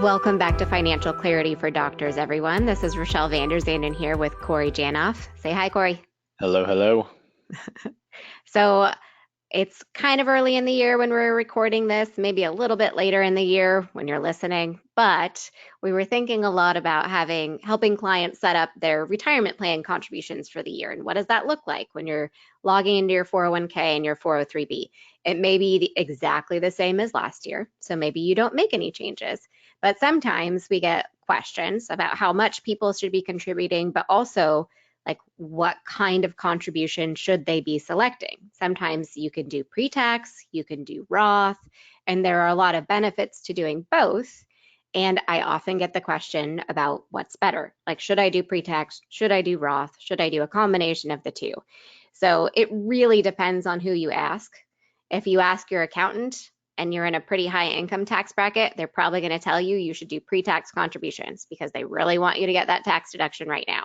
Welcome back to Financial Clarity for Doctors, everyone. This is Rachelle Vanderzanden here with Corey Janoff. Say hi, Corey. Hello, hello. So it's kind of early in the year when we're recording this, maybe a little bit later in the year when you're listening, but we were thinking a lot about helping clients set up their retirement plan contributions for the year. And what does that look like when you're logging into your 401k and your 403b? It may be exactly the same as last year, so maybe you don't make any changes. But sometimes we get questions about how much people should be contributing, but also like what kind of contribution should they be selecting? Sometimes you can do pre-tax, you can do Roth, and there are a lot of benefits to doing both. And I often get the question about what's better. Like, should I do pre-tax? Should I do Roth? Should I do a combination of the two? So it really depends on who you ask. If you ask your accountant and you're in a pretty high income tax bracket, they're probably going to tell you should do pre-tax contributions because they really want you to get that tax deduction right now.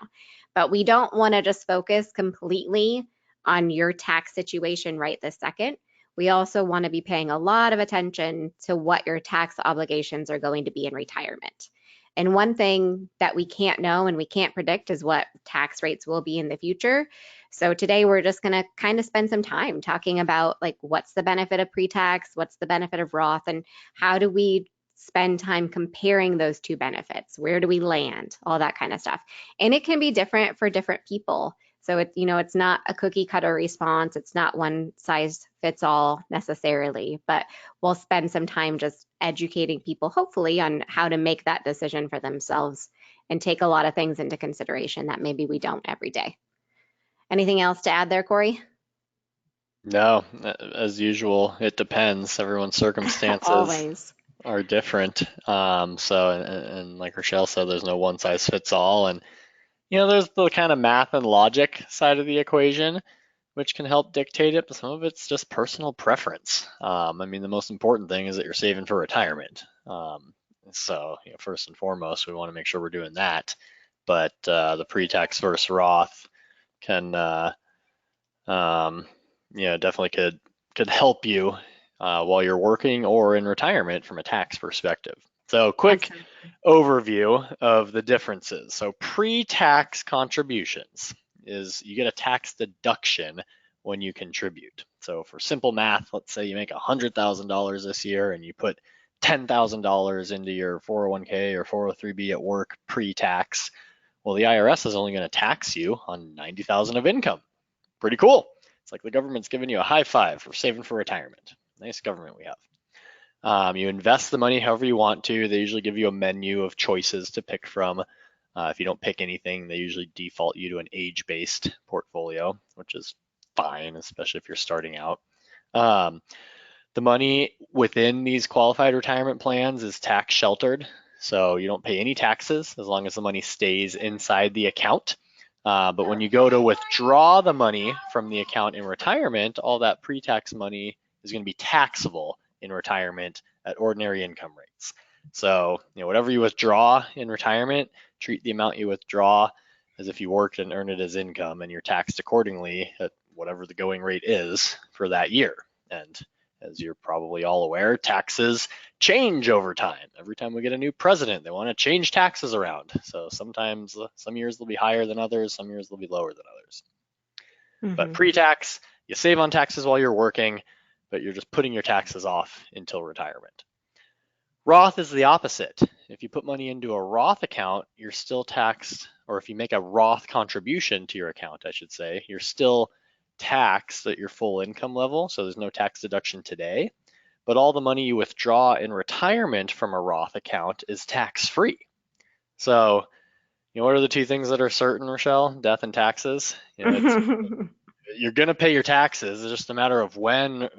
But we don't want to just focus completely on your tax situation right this second. We also want to be paying a lot of attention to what your tax obligations are going to be in retirement. And one thing that we can't know and we can't predict is what tax rates will be in the future. So today we're just going to kind of spend some time talking about like what's the benefit of pre-tax, what's the benefit of Roth, and how do we spend time comparing those two benefits? Where do we land? All that kind of stuff. And it can be different for different people. So it's not a cookie cutter response. It's not one size fits all necessarily, but we'll spend some time just educating people, hopefully, on how to make that decision for themselves and take a lot of things into consideration that maybe we don't every day. Anything else to add there, Corey? No, as usual, it depends. Everyone's circumstances Always. are different. And like Rochelle said, there's no one size fits all. And, there's the kind of math and logic side of the equation, which can help dictate it, but some of it's just personal preference. The most important thing is that you're saving for retirement. First and foremost, we want to make sure we're doing that. But the pre-tax versus Roth can definitely could help you while you're working or in retirement from a tax perspective. So quick Absolutely. overview of the differences. So pre-tax contributions is you get a tax deduction when you contribute. So for simple math, let's say you make $100,000 this year and you put $10,000 into your 401k or 403b at work pre-tax. Well, the IRS is only going to tax you on 90,000 of income. Pretty cool. It's like the government's giving you a high five for saving for retirement. Nice government we have. You invest the money however you want to. They usually give you a menu of choices to pick from. If you don't pick anything, they usually default you to an age-based portfolio, which is fine, especially if you're starting out. The money within these qualified retirement plans is tax sheltered, so you don't pay any taxes as long as the money stays inside the account. But when you go to withdraw the money from the account in retirement, all that pre-tax money is going to be taxable in retirement at ordinary income rates. So, whatever you withdraw in retirement, treat the amount you withdraw as if you worked and earned it as income, and you're taxed accordingly at whatever the going rate is for that year. And as you're probably all aware, taxes change over time. Every time we get a new president, they want to change taxes around. So sometimes, some years they'll be higher than others, some years they'll be lower than others. But pre-tax, you save on taxes while you're working, but you're just putting your taxes off until retirement. Roth is the opposite. If you put money into a Roth account, you're still taxed, or if you make a Roth contribution to your account, I should say, you're still taxed at your full income level, so there's no tax deduction today, but all the money you withdraw in retirement from a Roth account is tax-free. So, what are the two things that are certain, Rachelle? Death and taxes. You're going to pay your taxes. It's just a matter of when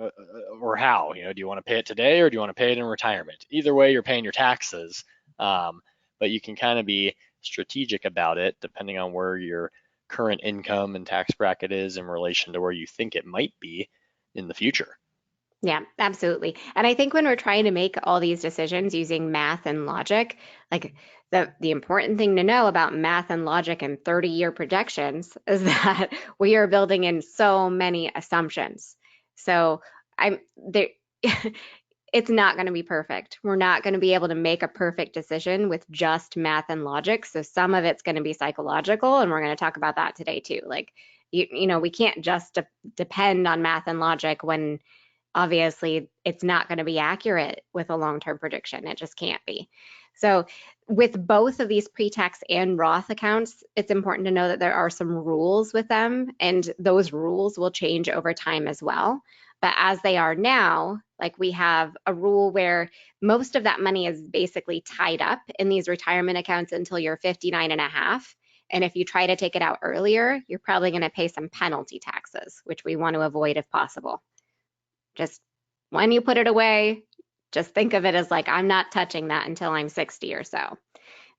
or how. Do you want to pay it today or do you want to pay it in retirement? Either way, you're paying your taxes, but you can kind of be strategic about it depending on where your current income and tax bracket is in relation to where you think it might be in the future. Yeah, absolutely. And I think when we're trying to make all these decisions using math and logic, like the important thing to know about math and logic and 30-year projections is that we are building in so many assumptions. So I'm there it's not going to be perfect. We're not going to be able to make a perfect decision with just math and logic. So some of it's going to be psychological, and we're going to talk about that today too. Like, we can't just depend on math and logic when obviously it's not going to be accurate with a long-term prediction. It just can't be. So with both of these pre-tax and Roth accounts, it's important to know that there are some rules with them, and those rules will change over time as well. But as they are now, like we have a rule where most of that money is basically tied up in these retirement accounts until you're 59 and a half. And if you try to take it out earlier, you're probably going to pay some penalty taxes, which we want to avoid if possible. Just when you put it away, just think of it as like, I'm not touching that until I'm 60 or so.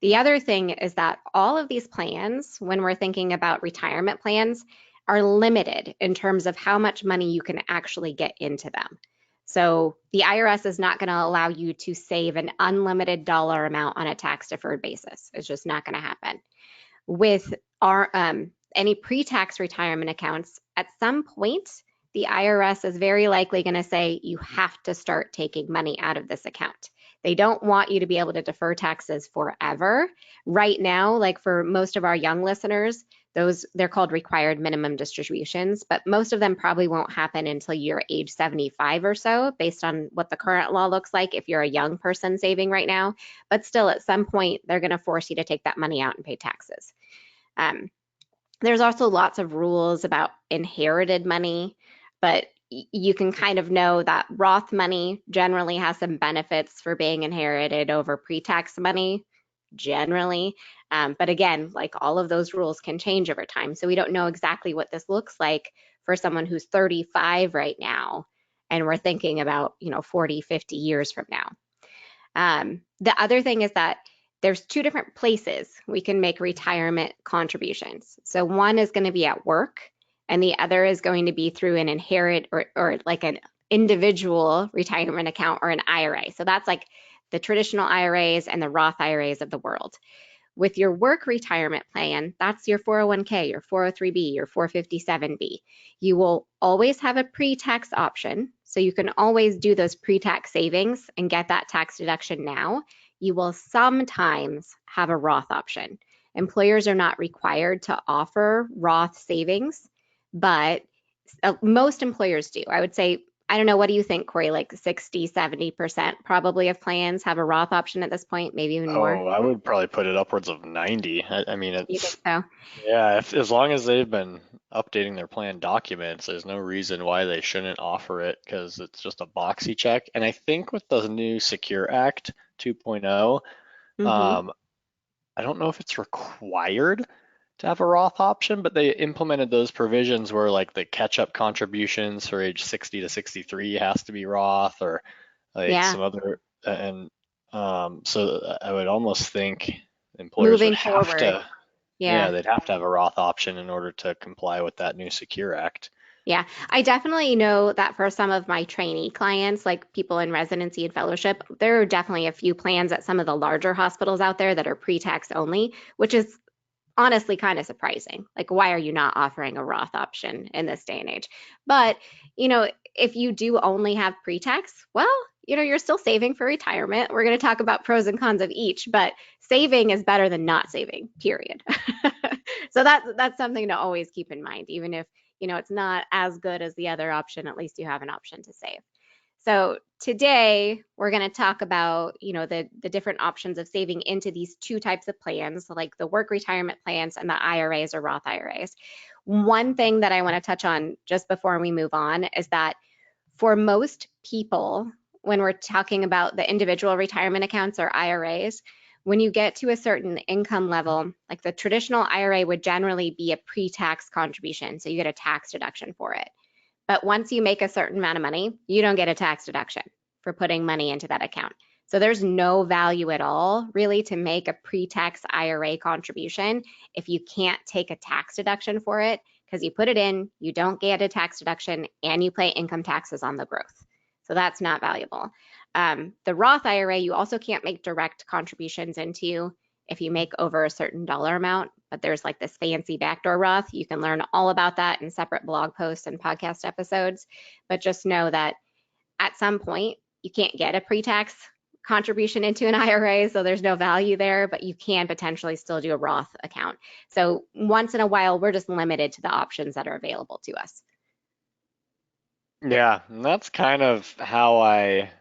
The other thing is that all of these plans, when we're thinking about retirement plans, are limited in terms of how much money you can actually get into them. So the IRS is not going to allow you to save an unlimited dollar amount on a tax deferred basis. It's just not going to happen. With our any pre-tax retirement accounts, at some point, the IRS is very likely going to say you have to start taking money out of this account. They don't want you to be able to defer taxes forever. Right now, like for most of our young listeners, they're called required minimum distributions, but most of them probably won't happen until you're age 75 or so, based on what the current law looks like if you're a young person saving right now. But still, at some point, they're going to force you to take that money out and pay taxes. There's also lots of rules about inherited money, but you can kind of know that Roth money generally has some benefits for being inherited over pre-tax money, generally. But again, like all of those rules can change over time. So we don't know exactly what this looks like for someone who's 35 right now, and we're thinking about, 40, 50 years from now. The other thing is that there's two different places we can make retirement contributions. So one is going to be at work, and the other is going to be through an inherit or like an individual retirement account or an IRA. So that's like the traditional IRAs and the Roth IRAs of the world. With your work retirement plan, that's your 401k, your 403b, your 457b. You will always have a pre-tax option, so you can always do those pre-tax savings and get that tax deduction now. You will sometimes have a Roth option. Employers are not required to offer Roth savings, but most employers do. I would say, I don't know, what do you think, Corey? Like 60, 70% probably of plans have a Roth option at this point, maybe even more. Oh, I would probably put it upwards of 90. I mean, You think it's, so? yeah, as long as they've been updating their plan documents, there's no reason why they shouldn't offer it because it's just a boxy check. And I think with the new Secure Act 2.0, Mm-hmm. um, I don't know if it's required to have a Roth option, but they implemented those provisions where like the catch-up contributions for age 60 to 63 has to be Roth or like Yeah. some other, and so I would almost think employers would Moving have forward. to, yeah, Yeah. they'd have to have a Roth option in order to comply with that new Secure Act. Yeah. I definitely know that for some of my trainee clients, like people in residency and fellowship, there are definitely a few plans at some of the larger hospitals out there that are pre-tax only, which is honestly kind of surprising. Like, why are you not offering a Roth option in this day and age? But, if you do only have pre-tax, well, you're still saving for retirement. We're going to talk about pros and cons of each, but saving is better than not saving, period. So that's something to always keep in mind, even if, it's not as good as the other option, at least you have an option to save. So today we're going to talk about, the different options of saving into these two types of plans, like the work retirement plans and the IRAs or Roth IRAs. One thing that I want to touch on just before we move on is that for most people, when we're talking about the individual retirement accounts or IRAs, when you get to a certain income level, like the traditional IRA would generally be a pre-tax contribution, so you get a tax deduction for it. But once you make a certain amount of money, you don't get a tax deduction for putting money into that account. So there's no value at all really to make a pre-tax IRA contribution if you can't take a tax deduction for it, because you put it in, you don't get a tax deduction, and you pay income taxes on the growth. So that's not valuable. The Roth IRA, you also can't make direct contributions into if you make over a certain dollar amount, but there's like this fancy backdoor Roth. You can learn all about that in separate blog posts and podcast episodes. But just know that at some point, You can't get a pre-tax contribution into an IRA, so there's no value there, but you can potentially still do a Roth account. So once in a while, we're just limited to the options that are available to us. Yeah, and that's kind of how I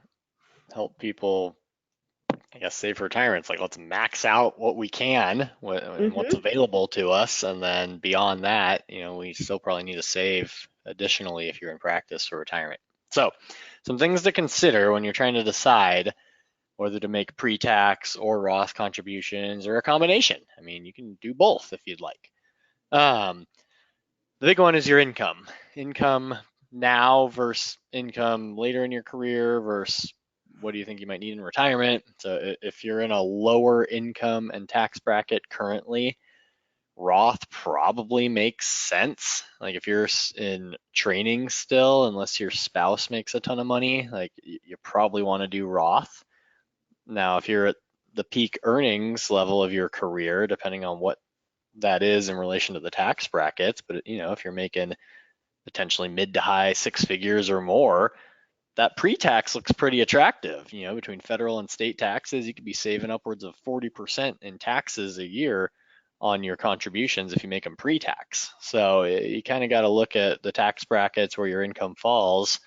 help people, I guess, save for retirement. It's like, let's max out what we can and what's Hmm. available to us. And then beyond that, we still probably need to save additionally if you're in practice for retirement. So, some things to consider when you're trying to decide whether to make pre-tax or Roth contributions or a combination. I mean, you can do both if you'd like. Um, the big one is your income. Income now versus income later in your career versus what do you think you might need in retirement. So if you're in a lower income and tax bracket currently, Roth probably makes sense. Like if you're in training still, unless your spouse makes a ton of money, like you probably want to do Roth. Now, if you're at the peak earnings level of your career, depending on what that is in relation to the tax brackets, but if you're making potentially mid to high six figures or more, that pre-tax looks pretty attractive. Between federal and state taxes, you could be saving upwards of 40% in taxes a year on your contributions if you make them pre-tax. So you kind of got to look at the tax brackets where your income falls.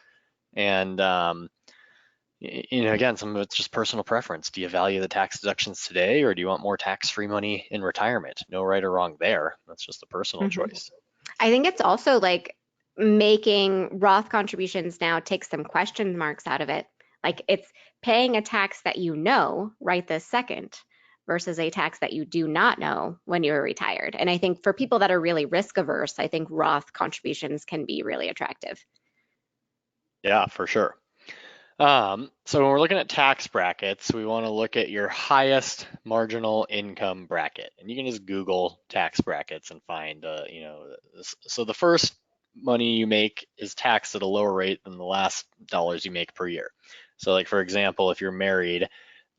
And, again, some of it's just personal preference. Do you value the tax deductions today, or do you want more tax-free money in retirement? No right or wrong there. That's just a personal Hmm. choice. I think it's also like making Roth contributions now takes some question marks out of it. Like it's paying a tax that you know right this second versus a tax that you do not know when you're retired. And I think for people that are really risk averse, I think Roth contributions can be really attractive. Yeah, for sure. So when we're looking at tax brackets, we want to look at your highest marginal income bracket, and you can just Google tax brackets and find, so the first money you make is taxed at a lower rate than the last dollars you make per year. So, like for example, if you're married,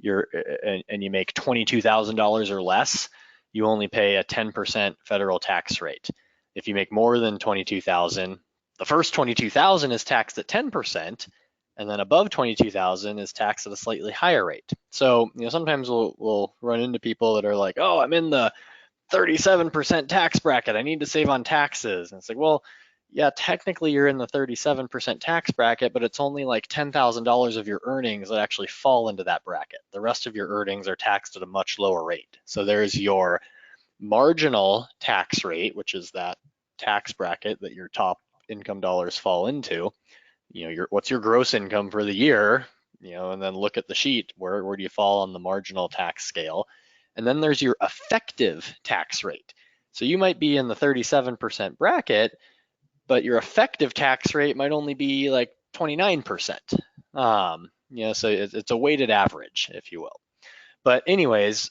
and you make $22,000 or less, you only pay a 10% federal tax rate. If you make more than 22,000, the first 22,000 is taxed at 10%, and then above 22,000 is taxed at a slightly higher rate. So, sometimes we'll run into people that are like, "Oh, I'm in the 37% tax bracket. I need to save on taxes." And it's like, well, yeah, technically you're in the 37% tax bracket, but it's only like $10,000 of your earnings that actually fall into that bracket. The rest of your earnings are taxed at a much lower rate. So there's your marginal tax rate, which is that tax bracket that your top income dollars fall into. What's your gross income for the year, and then look at the sheet. Where do you fall on the marginal tax scale? And then there's your effective tax rate. So you might be in the 37% bracket, but your effective tax rate might only be like 29%. So it's a weighted average, if you will. But anyways,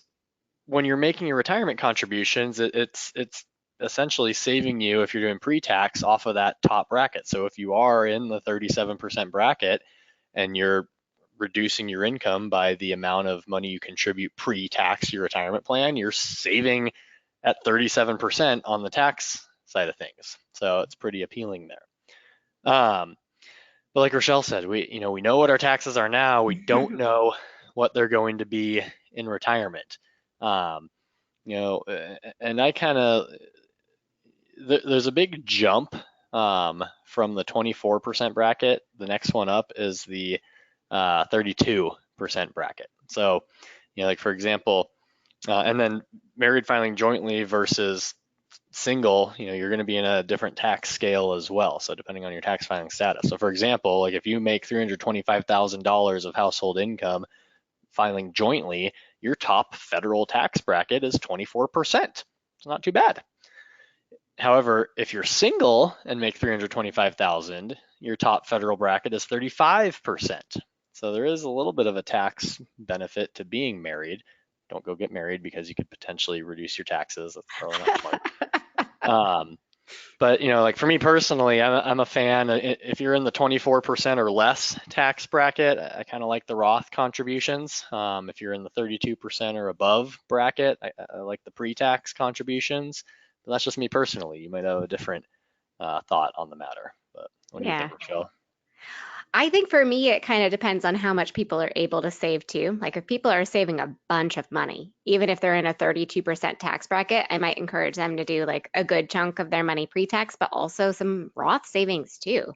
when you're making your retirement contributions, it's essentially saving you if you're doing pre-tax off of that top bracket. So if you are in the 37% bracket and you're reducing your income by the amount of money you contribute pre-tax to your retirement plan, you're saving at 37% on the tax side of things. So it's pretty appealing there. But like Rachelle said, we know what our taxes are now. We don't know what they're going to be in retirement. Um, and I kind of there's a big jump from the 24% bracket. The next one up is the 32% bracket. So, like for example, and then married filing jointly versus single, you're going to be in a different tax scale as well. So depending on your tax filing status. So for example, like if you make $325,000 of household income filing jointly, your top federal tax bracket is 24%. It's not too bad. However, if you're single and make 325,000, your top federal bracket is 35%. So there is a little bit of a tax benefit to being married. Don't go get married because you could potentially reduce your taxes. That's probably not smart. But like for me personally, I'm a fan. If you're in the 24% or less tax bracket, I kind of like the Roth contributions. If you're in the 32% or above bracket, I like the pre-tax contributions. But that's just me personally. You might have a different thought on the matter. But what do you Yeah. think, Rachelle? I think for me, it kind of depends on how much people are able to save too. Like if people are saving a bunch of money, even if they're in a 32% tax bracket, I might encourage them to do like a good chunk of their money pre-tax, but also some Roth savings too.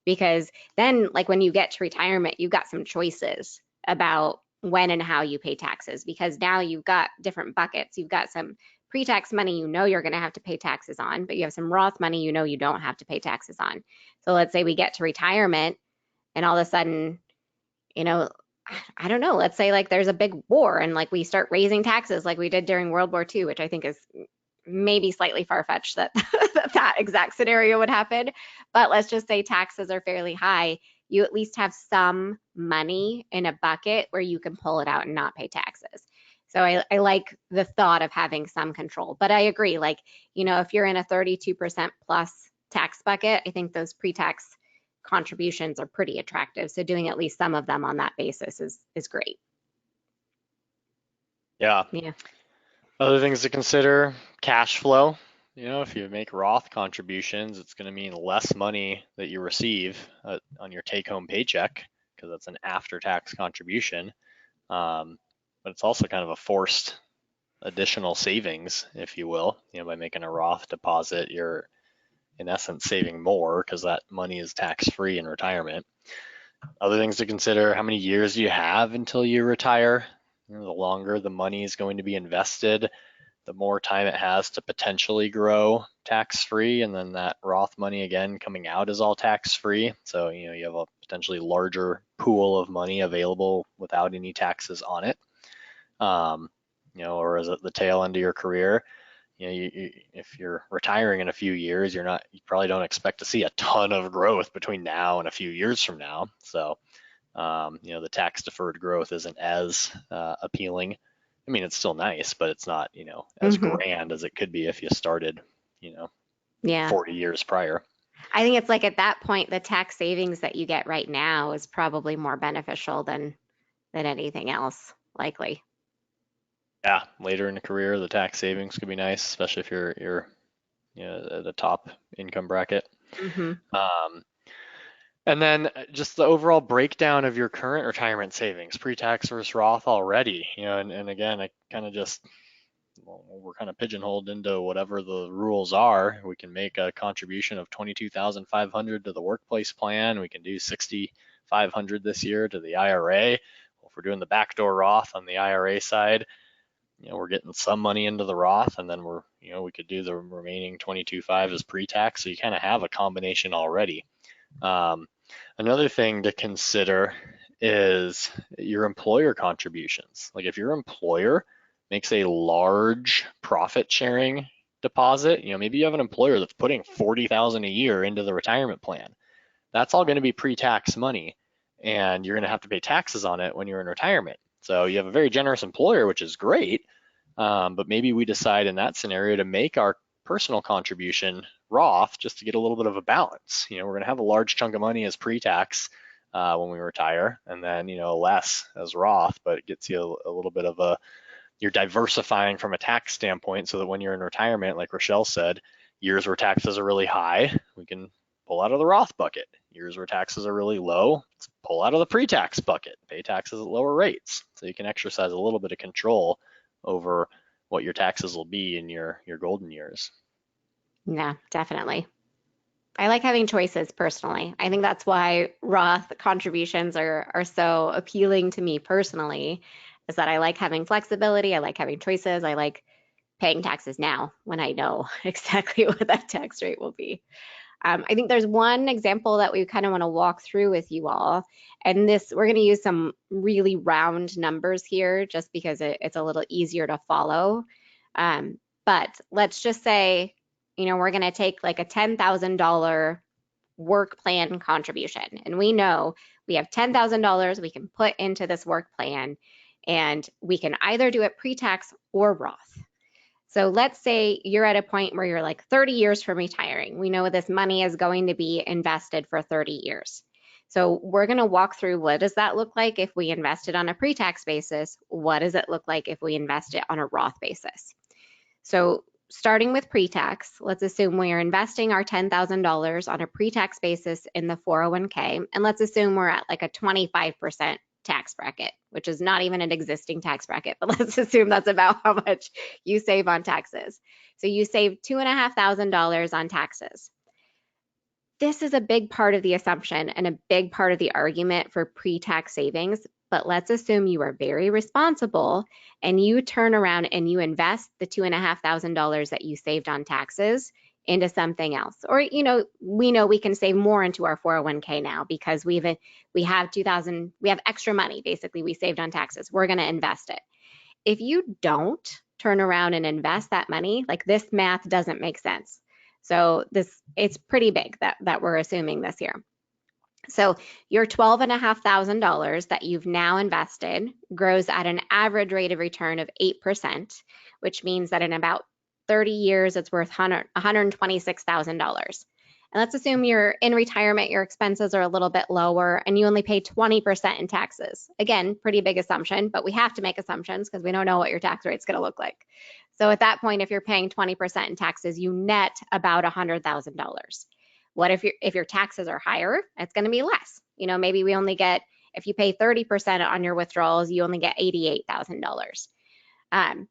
Because then, like when you get to retirement, you've got some choices about when and how you pay taxes because now you've got different buckets. You've got some pre-tax money you know you're going to have to pay taxes on, but you have some Roth money you know you don't have to pay taxes on. So let's say we get to retirement and all of a sudden, you know, I don't know, let's say like there's a big war and like we start raising taxes like we did during World War II, which I think is maybe slightly far-fetched that that exact scenario would happen. But let's just say taxes are fairly high. You at least have some money in a bucket where you can pull it out and not pay taxes. So I like the thought of having some control. But I agree, like, if you're in a 32% plus tax bucket, I think those pre-tax contributions are pretty attractive. So doing at least some of them on that basis is great. Yeah. Yeah. Other things to consider, cash flow. If you make Roth contributions, it's going to mean less money that you receive on your take-home paycheck because that's an after-tax contribution. But it's also kind of a forced additional savings, if you will. By making a Roth deposit, you're in essence saving more because that money is tax-free in retirement. Other things to consider, how many years do you have until you retire? The longer the money is going to be invested, the more time it has to potentially grow tax-free, and then that Roth money again coming out is all tax-free. So you have a potentially larger pool of money available without any taxes on it. Or is it the tail end of your career? If you're retiring in a few years, you probably don't expect to see a ton of growth between now and a few years from now. So, the tax deferred growth isn't as appealing. I mean, it's still nice, but it's not, as Mm-hmm. grand as it could be if you started, Yeah. 40 years prior. I think it's like at that point, the tax savings that you get right now is probably more beneficial than anything else, likely. Yeah, later in the career, the tax savings could be nice, especially if you're at the top income bracket. Mm-hmm. Um, And then just the overall breakdown of your current retirement savings, pre-tax versus Roth already, and again, I kind of just, well, we're kind of pigeonholed into whatever the rules are. We can make a contribution of 22,500 to the workplace plan. We can do 6,500 this year to the IRA. If we're doing the backdoor Roth on the IRA side, we're getting some money into the Roth, and then we could do the remaining 22.5 as pre-tax. So you kind of have a combination already. Another thing to consider is your employer contributions. Like if your employer makes a large profit sharing deposit, maybe you have an employer that's putting 40,000 a year into the retirement plan. That's all going to be pre-tax money, and you're going to have to pay taxes on it when you're in retirement. So you have a very generous employer, which is great, but maybe we decide in that scenario to make our personal contribution Roth just to get a little bit of a balance. We're going to have a large chunk of money as pre-tax when we retire, and then less as Roth, but it gets you a little bit of you're diversifying from a tax standpoint, so that when you're in retirement, like Rachelle said, years where taxes are really high, we can pull out of the Roth bucket. Years where taxes are really low, let's pull out of the pre-tax bucket, pay taxes at lower rates, so you can exercise a little bit of control over what your taxes will be in your golden years. Yeah, definitely. I like having choices personally. I think that's why Roth contributions are so appealing to me personally, is that I like having flexibility, I like having choices, I like paying taxes now when I know exactly what that tax rate will be. I think there's one example that we kind of want to walk through with you all. And this, we're going to use some really round numbers here just because it's a little easier to follow. But let's just say, we're going to take like a $10,000 work plan contribution. And we know we have $10,000 we can put into this work plan, and we can either do it pre-tax or Roth. So let's say you're at a point where you're like 30 years from retiring. We know this money is going to be invested for 30 years. So we're going to walk through, what does that look like if we invest it on a pre-tax basis? What does it look like if we invest it on a Roth basis? So starting with pre-tax, let's assume we are investing our $10,000 on a pre-tax basis in the 401k, and let's assume we're at like a 25% tax bracket, which is not even an existing tax bracket, but let's assume that's about how much you save on taxes. So you save $2,500 on taxes. This is a big part of the assumption and a big part of the argument for pre-tax savings, but let's assume you are very responsible and you turn around and you invest the $2,500 that you saved on taxes into something else. Or, we know we can save more into our 401k now because we have extra money basically we saved on taxes. We're going to invest it. If you don't turn around and invest that money, like this math doesn't make sense. So it's pretty big that we're assuming this here. So your $12,500 that you've now invested grows at an average rate of return of 8%, which means that in about 30 years, it's worth $126,000. And let's assume you're in retirement, your expenses are a little bit lower, and you only pay 20% in taxes. Again, pretty big assumption, but we have to make assumptions because we don't know what your tax rate's going to look like. So at that point, if you're paying 20% in taxes, you net about $100,000. What if your taxes are higher? It's going to be less. Maybe we only get, if you pay 30% on your withdrawals, you only get $88,000.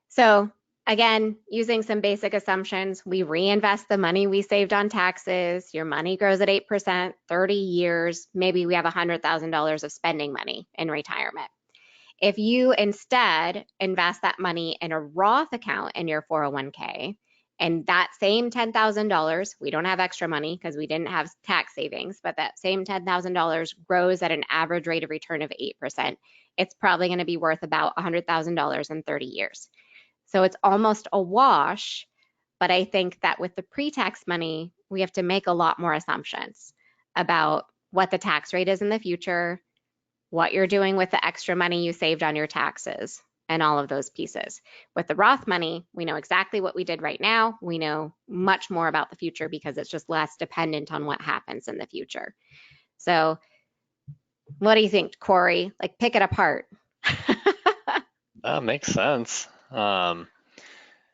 So again, using some basic assumptions, we reinvest the money we saved on taxes. Your money grows at 8%, 30 years, maybe we have $100,000 of spending money in retirement. If you instead invest that money in a Roth account in your 401k, and that same $10,000, we don't have extra money because we didn't have tax savings, but that same $10,000 grows at an average rate of return of 8%, it's probably going to be worth about $100,000 in 30 years. So it's almost a wash, but I think that with the pre-tax money, we have to make a lot more assumptions about what the tax rate is in the future, what you're doing with the extra money you saved on your taxes, and all of those pieces. With the Roth money, we know exactly what we did right now. We know much more about the future because it's just less dependent on what happens in the future. So what do you think, Corey? Like, pick it apart. That makes sense. Trying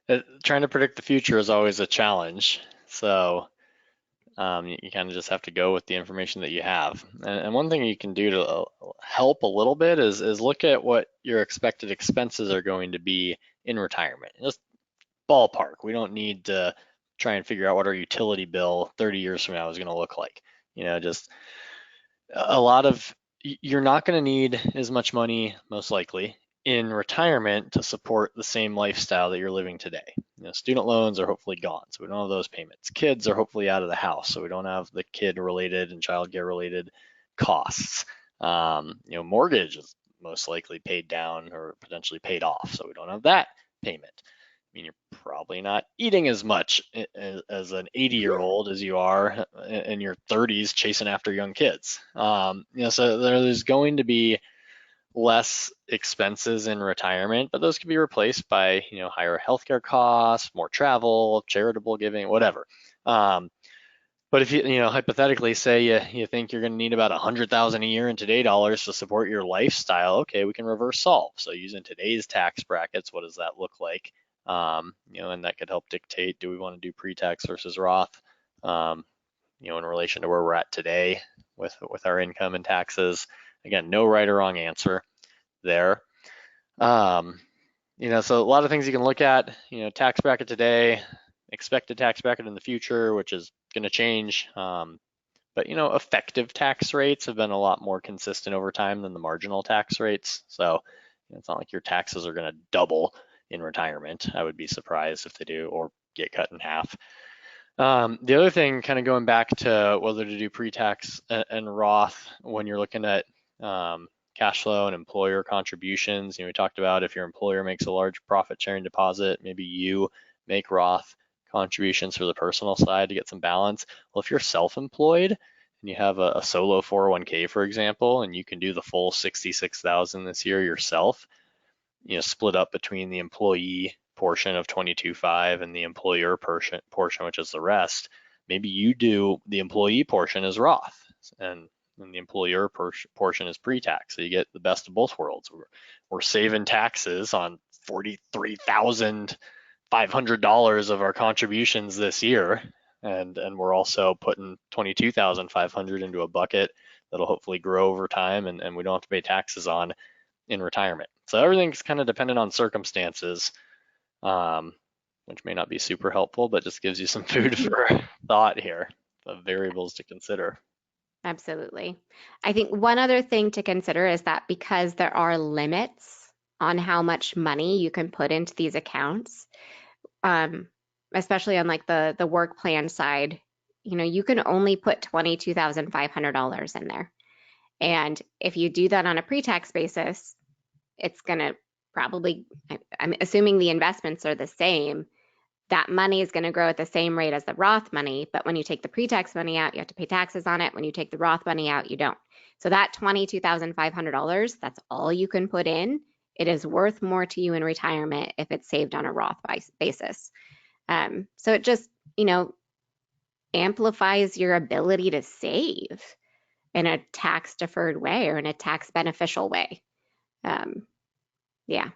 to predict the future is always a challenge. So you kind of just have to go with the information that you have. And one thing you can do to help a little bit is look at what your expected expenses are going to be in retirement. Just ballpark. We don't need to try and figure out what our utility bill 30 years from now is going to look like. Just a lot of, you're not going to need as much money, most likely, in retirement to support the same lifestyle that you're living today. Student loans are hopefully gone, so we don't have those payments. Kids are hopefully out of the house, so we don't have the kid-related and childcare-related costs. Mortgage is most likely paid down or potentially paid off, so we don't have that payment. You're probably not eating as much as an 80-year-old as you are in your 30s chasing after young kids. So there's going to be less expenses in retirement, but those can be replaced by higher healthcare costs, more travel, charitable giving, whatever. But if you hypothetically say you think you're going to need about $100,000 a year in today's dollars to support your lifestyle, okay, we can reverse solve. So using today's tax brackets, what does that look like? And that could help dictate, do we want to do pre-tax versus Roth? In relation to where we're at today with our income and taxes. Again, no right or wrong answer there. So a lot of things you can look at, tax bracket today, expected tax bracket in the future, which is going to change. But effective tax rates have been a lot more consistent over time than the marginal tax rates. So it's not like your taxes are going to double in retirement. I would be surprised if they do, or get cut in half. The other thing, kind of going back to whether to do pre-tax and Roth when you're looking at cash flow and employer contributions. We talked about if your employer makes a large profit sharing deposit, maybe you make Roth contributions for the personal side to get some balance. Well, if you're self-employed and you have a solo 401k, for example, and you can do the full 66,000 this year yourself, split up between the employee portion of 22.5 and the employer portion, which is the rest. Maybe you do the employee portion as Roth, and the employer portion is pre-tax. So you get the best of both worlds. We're saving taxes on $43,000 $500 of our contributions this year, and we're also putting 22,500 into a bucket that'll hopefully grow over time, and we don't have to pay taxes on in retirement. So everything's kind of dependent on circumstances, which may not be super helpful, but just gives you some food for thought here of variables to consider. Absolutely. I think one other thing to consider is that because there are limits on how much money you can put into these accounts, um, especially on like the work plan side, you can only put $22,500 in there. And if you do that on a pre-tax basis, it's going to probably, I'm assuming the investments are the same, that money is going to grow at the same rate as the Roth money. But when you take the pre-tax money out, you have to pay taxes on it. When you take the Roth money out, you don't. So that $22,500, that's all you can put in. It is worth more to you in retirement if it's saved on a Roth basis. So it just, amplifies your ability to save in a tax deferred way or in a tax beneficial way. Yeah.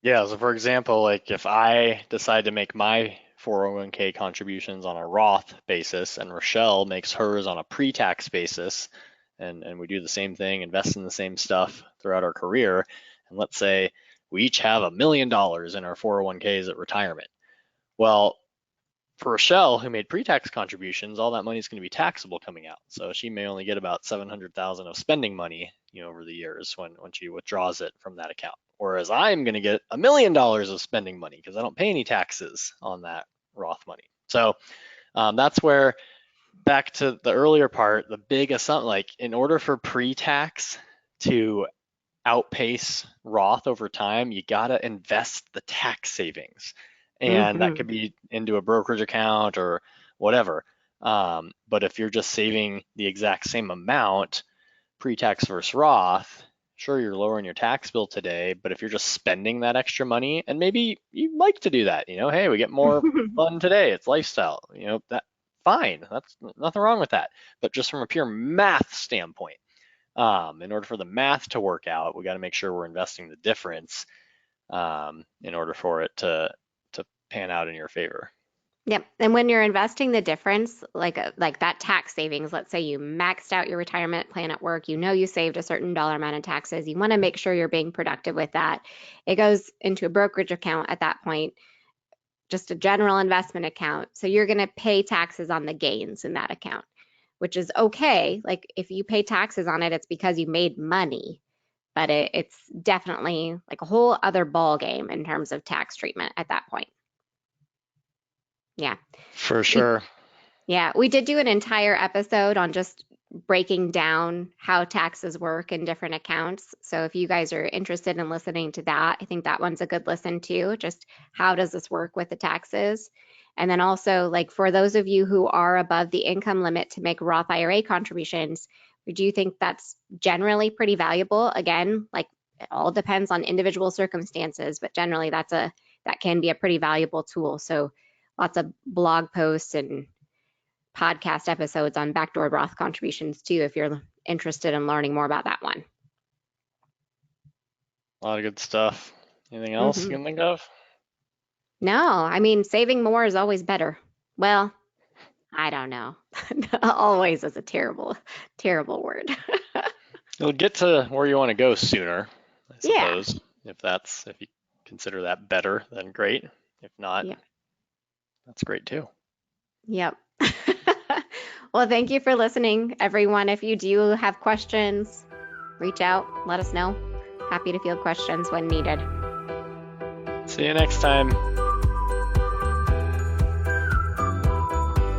Yeah, so for example, like if I decide to make my 401k contributions on a Roth basis and Rachelle makes hers on a pre-tax basis, and we do the same thing, invest in the same stuff throughout our career, and let's say we each have $1 million in our 401ks at retirement. Well, for Rachelle, who made pre-tax contributions, all that money is going to be taxable coming out. So she may only get about 700,000 of spending money, over the years when she withdraws it from that account. Whereas I'm going to get $1 million of spending money because I don't pay any taxes on that Roth money. So that's where, back to the earlier part, the big assumption, like in order for pre-tax to outpace Roth over time, you got to invest the tax savings. And that Mm-hmm. could be into a brokerage account or whatever. But if you're just saving the exact same amount, pre-tax versus Roth, sure, you're lowering your tax bill today, but if you're just spending that extra money, and maybe you like to do that, hey, we get more fun today, it's lifestyle, that fine, that's nothing wrong with that. But just from a pure math standpoint, in order for the math to work out, we got to make sure we're investing the difference in order for it to pan out in your favor. Yep. And when you're investing the difference, like that tax savings, let's say you maxed out your retirement plan at work, you saved a certain dollar amount of taxes. You want to make sure you're being productive with that. It goes into a brokerage account at that point, just a general investment account. So you're going to pay taxes on the gains in that account, which is okay. Like if you pay taxes on it, it's because you made money, but it's definitely like a whole other ball game in terms of tax treatment at that point. Yeah. For We sure. Yeah, we did do an entire episode on just breaking down how taxes work in different accounts. So if you guys are interested in listening to that, I think that one's a good listen too. Just how does this work with the taxes? And then also, like for those of you who are above the income limit to make Roth IRA contributions, do you think that's generally pretty valuable? Again, like it all depends on individual circumstances, but generally that can be a pretty valuable tool. So lots of blog posts and podcast episodes on backdoor Roth contributions too, if you're interested in learning more about that one. A lot of good stuff. Anything else you Hmm. can think of? No, I mean, saving more is always better. Well, I don't know. Always is a terrible, terrible word. You'll get to where you want to go sooner, I Yeah. suppose. If you consider that better, then great. If not, Yeah. that's great too. Yep. Well, thank you for listening, everyone. If you do have questions, reach out, let us know. Happy to field questions when needed. See you next time.